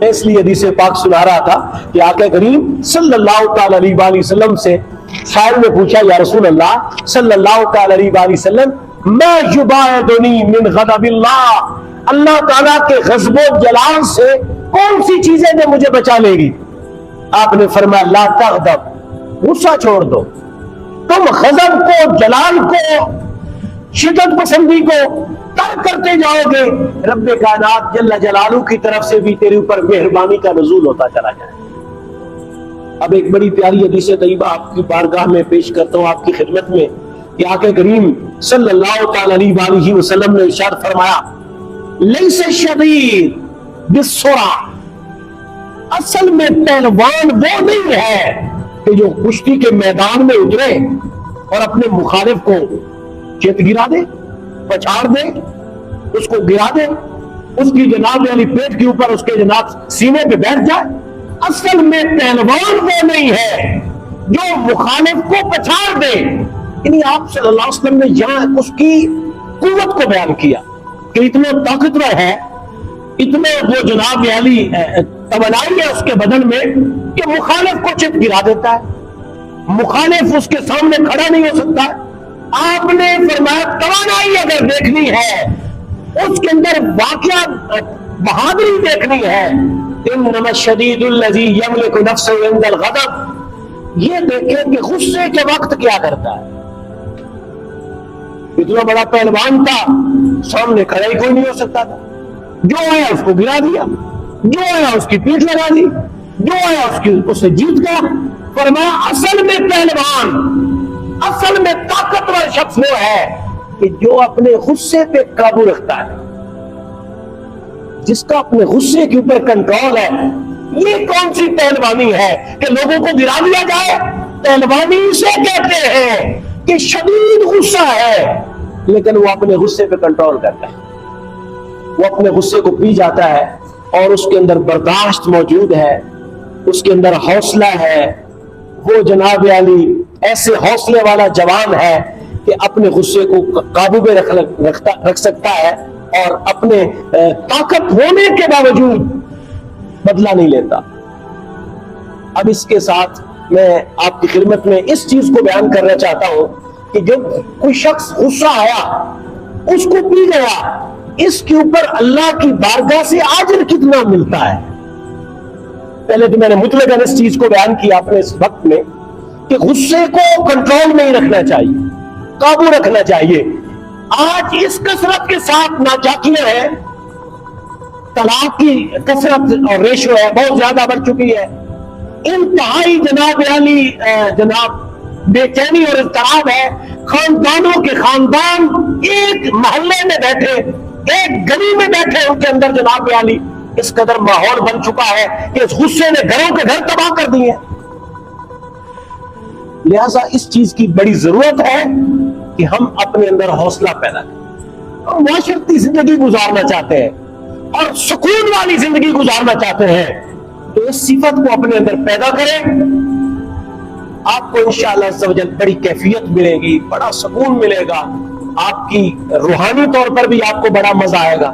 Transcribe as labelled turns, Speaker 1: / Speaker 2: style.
Speaker 1: اس لیے حدیث پاک سنا رہا تھا کہ آقا کریم صلی اللہ تعالی علیہ وآلہ وسلم سے شاعر نے پوچھا یا رسول اللہ صلی اللہ تعالی علیہ وآلہ وسلم ما یباعدنی من غضب اللہ، اللہ تعالیٰ کے غضب و جلال سے کون سی چیزیں جو مجھے بچا لے گی؟ آپ نے فرمایا لا تغضب، غصہ چھوڑ دو، تم غضب کو، جلال کو، شدت پسندی کو ترک کرتے جاؤ گے، رب کائنات جل جلالہ کی طرف سے بھی تیرے اوپر مہربانی کا نزول ہوتا چلا جائے۔ اب ایک بڑی پیاری حدیث طیبہ آپ کی بارگاہ میں پیش کرتا ہوں، آپ کی خدمت میں، کہ آقا کریم صلی اللہ تعالی علیہ وآلہ وسلم نے ارشاد فرمایا لیس الشدید بالسرعہ، اصل میں پہلوان وہ نہیں ہے کہ جو کشتی کے میدان میں اترے اور اپنے مخالف کو چیت گرا دے، پچھاڑ دے، اس کو گرا دے، اس کی جناب یعنی پیٹ کے اوپر اس کے جناب سینے پہ بیٹھ جائے۔ اصل میں پہلوان وہ نہیں ہے جو مخالف کو پچھاڑ دے۔ یعنی آپ صلی اللہ علیہ وسلم نے یہاں اس کی قوت کو بیان کیا کہ اتنا طاقتور ہے، اتنا وہ جناب یعنی توانائی ہے اس کے بدن میں کہ مخالف کو چت گرا دیتا ہے، مخالف اس کے سامنے کھڑا نہیں ہو سکتا۔ آپ نے فرمایا توانائی اگر دیکھنی ہے، اس کے اندر واقعہ بہادری دیکھنی ہے، انما الشدید الذی یملک نفسہ عند الغضب، یہ دیکھیں کہ غصے کے وقت کیا کرتا ہے۔ اتنا بڑا پہلوان تھا، سامنے کھڑا ہی کوئی نہیں ہو سکتا تھا، جو آیا اس کو گرا دیا، جو آیا اس کی پیٹھ لگا دی، جو آیا اس سے جیت گیا۔ فرمایا اصل میں پہلوان، اصل میں طاقتور شخص وہ ہے کہ جو اپنے غصے پہ قابو رکھتا ہے، جس کا اپنے غصے کے اوپر کنٹرول ہے۔ یہ کون سی پہلوانی ہے کہ لوگوں کو گرا دیا جائے؟ پہلوانی اسے کہتے ہیں کہ شدید غصہ ہے لیکن وہ اپنے غصے پہ کنٹرول کرتا ہے، وہ اپنے غصے کو پی جاتا ہے اور اس کے اندر برداشت موجود ہے، اس کے اندر حوصلہ ہے، وہ جناب علی ایسے حوصلے والا جوان ہے کہ اپنے غصے کو قابو میں رکھ سکتا ہے اور اپنے طاقت ہونے کے باوجود بدلہ نہیں لیتا۔ اب اس کے ساتھ میں آپ کی خدمت میں اس چیز کو بیان کرنا چاہتا ہوں کہ جب کوئی شخص غصہ آیا، اس کو پی گیا، اس کے اوپر اللہ کی بارگاہ سے اجر کتنا ملتا ہے۔ پہلے تو میں نے مطلقاً اس چیز کو بیان کیا اپنے اس وقت میں کہ غصے کو کنٹرول میں ہی رکھنا چاہیے، قابو رکھنا چاہیے۔ آج اس کثرت کے ساتھ ناچاکیاں ہیں، طلاق کی کثرت اور ریشو ہے بہت زیادہ بڑھ چکی ہے، انتہائی جناب یعنی بے چینی اور اضطراب ہے۔ خاندانوں کے خاندان ایک محلے میں بیٹھے، ایک گلی میں بیٹھے، ان کے اندر جناب یعنی اس قدر ماحول بن چکا ہے کہ اس غصے نے گھروں کے گھر تباہ کر دیے۔ لہذا اس چیز کی بڑی ضرورت ہے کہ ہم اپنے اندر حوصلہ پیدا کریں۔ ہم معاشرتی زندگی گزارنا چاہتے ہیں اور سکون والی زندگی گزارنا چاہتے ہیں تو اس صفت کو اپنے اندر پیدا کریں، آپ کو انشاءاللہ عز و جل بڑی کیفیت ملے گی، بڑا سکون ملے گا، آپ کی روحانی طور پر بھی آپ کو بڑا مزہ آئے گا۔